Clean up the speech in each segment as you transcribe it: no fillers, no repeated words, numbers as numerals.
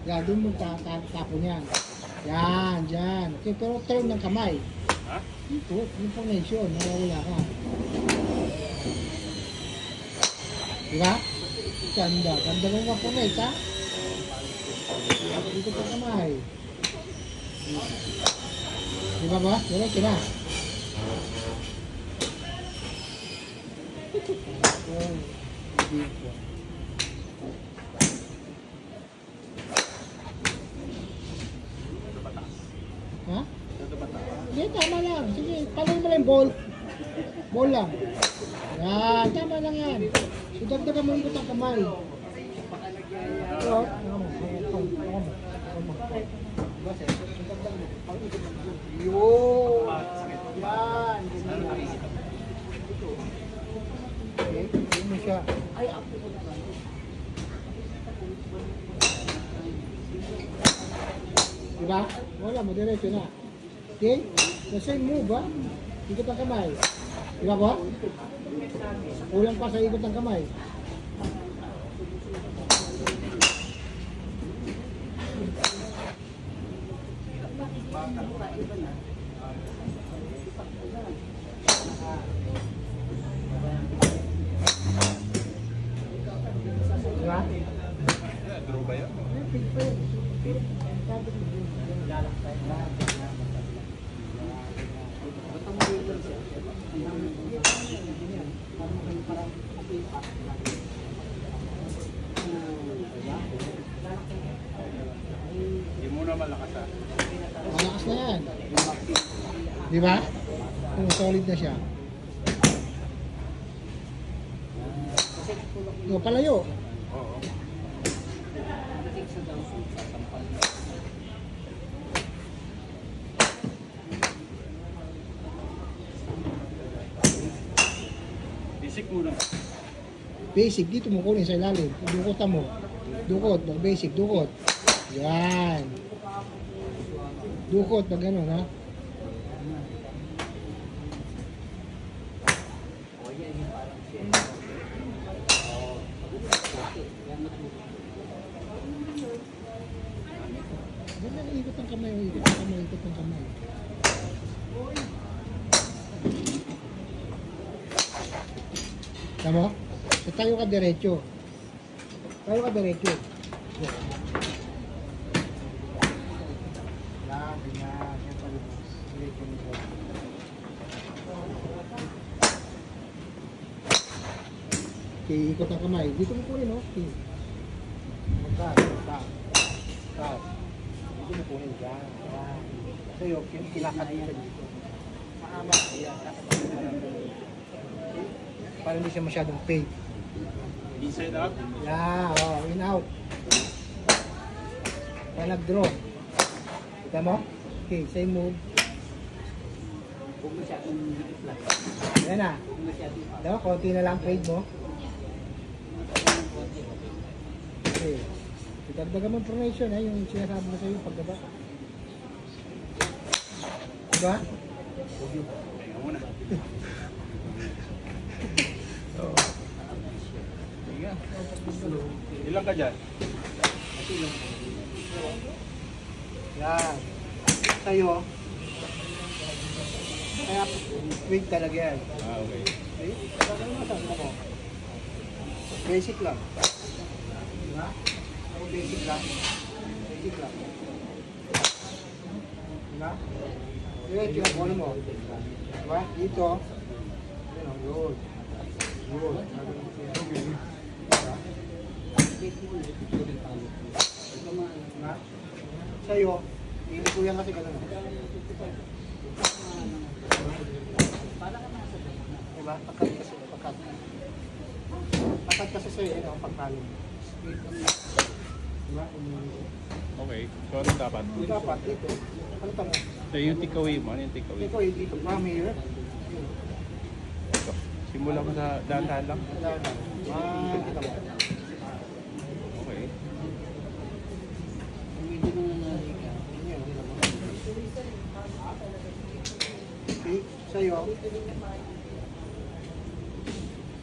Yan, doon mo tapon yan. Yan, dyan. Okay, pero turn ng kamay. Ha? Dito, yung formation, nawawala ka. Diba? Ganda. Ganda mo nga formate, ha? Dito pa kamay. Diba ba? Diretso na. Ha? Hindi, tama lang. Sige, palay mo lang yung ball. Ball lang. Yan, tama lang yan. So, dagdagan mo yung butang kamay. So, yun. Yan. Okay, yun mo siya. Ay, ako. Diba? Wala mo, diretso na. Okay? The same move, ha? Ikot ang kamay. Diba ba? Kulang pa sa ikot ng kamay. Diba? Draw ba yan? Hindi mo na malakas ha. Malakas na yan. Diba? Solid na siya. No, palayo. Oo. Basic muna. Basic, dito mo kunin sa ilalim. Dukotan mo. Dukot, basic, dukot. Yan. Dukot, pag gano'n, ha? Ganyan, ikot ang kamay, ikot ang kamay, ikot ang kamay. Tama? So, tayo ka diretso. Tayo ka diretso. Yan, ganyan. Yan pala. Diretso mo siya. Okay, ikot ang kamay. Dito mo kunin, no? Okay. Magkas. Dito mo kunin dyan. Sa'yo, kinakad mo dito. Mahaba. Para hindi siya masyadong fade. Inside out. Yeah, oh, in out. Kaya nag-draw. Kita mo? Okay, same move. Ayan na. Diba? Konti na lang fade mo. Okay. Itagdagan mo formation, yung sinasabi mo sa'yo pagdaba. Diba? Tingnan muna. Ilan ka dyan? Yan. Sa'yo. Kaya wig talaga yan. Ah, okay. Okay? Ano masabi mo? Basic lang. Diba? Ako basic lang. Basic lang. Diba? Diretso yung ano mo. Diba? Dito. Yun o, yun. Yun. Diba? Sa'yo, hindi ko yan kasi gano'n. Diba? Pakat kasi. Pakat. Pakat kasi sa'yo, yun, pagkalo. Diba? Okay. So, anong dapat? Yung dapat, dito. Ano tamo? So, yung takeaway mo. Ano yung takeaway? Ito, dito. From here. Ito. Simula mo sa dahan-dahan lang. Kita mo. Okay. Okay, sa'yo.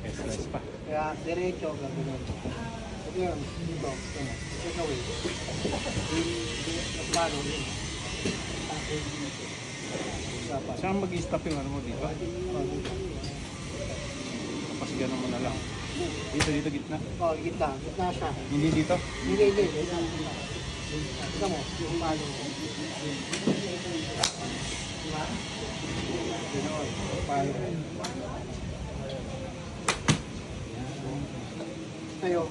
Express pa. Kaya diretso, gagawin. Yan, dito. Take away. Paano? Saan mag-i-stop yung ano mo dito? Tapos gano'n mo na lang. Dito gitna. Oh, gitna. Gitna siya. Hindi dito. Hindi. Ito mo, yung paano. Diba? Gano'n. Paano. Tayo.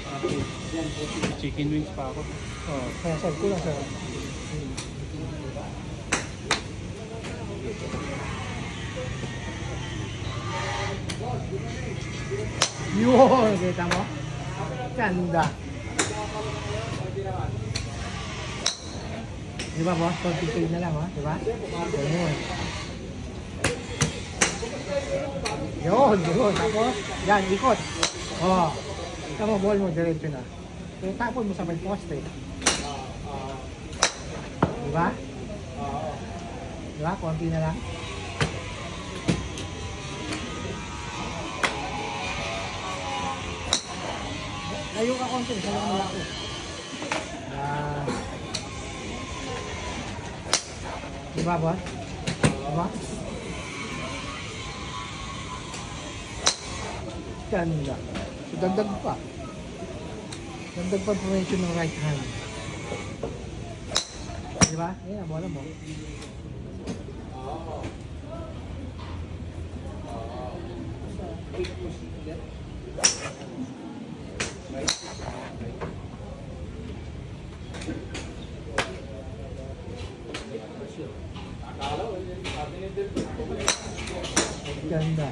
Okay. Yan, okay. Chicken wings pa ako. Oh, kaya sir, kulang sir. Yun, kita mo? Ganda. Di ba boss? 40K na lang, di ba? Ganun. Yun. Tapos, yan, ikot. Oh. Ito mo, ball mo, diretso na. Pero tapon mo sa may poste. Di ba? Di ba? Konti na lang. Layo ka konti, salang mo ako. Yan. Di ba, boss? Di ba? Ganda. So, dagdag pa. Dagdag pa information ng right hand. Di ba? Ayan, bola mo. Ganda.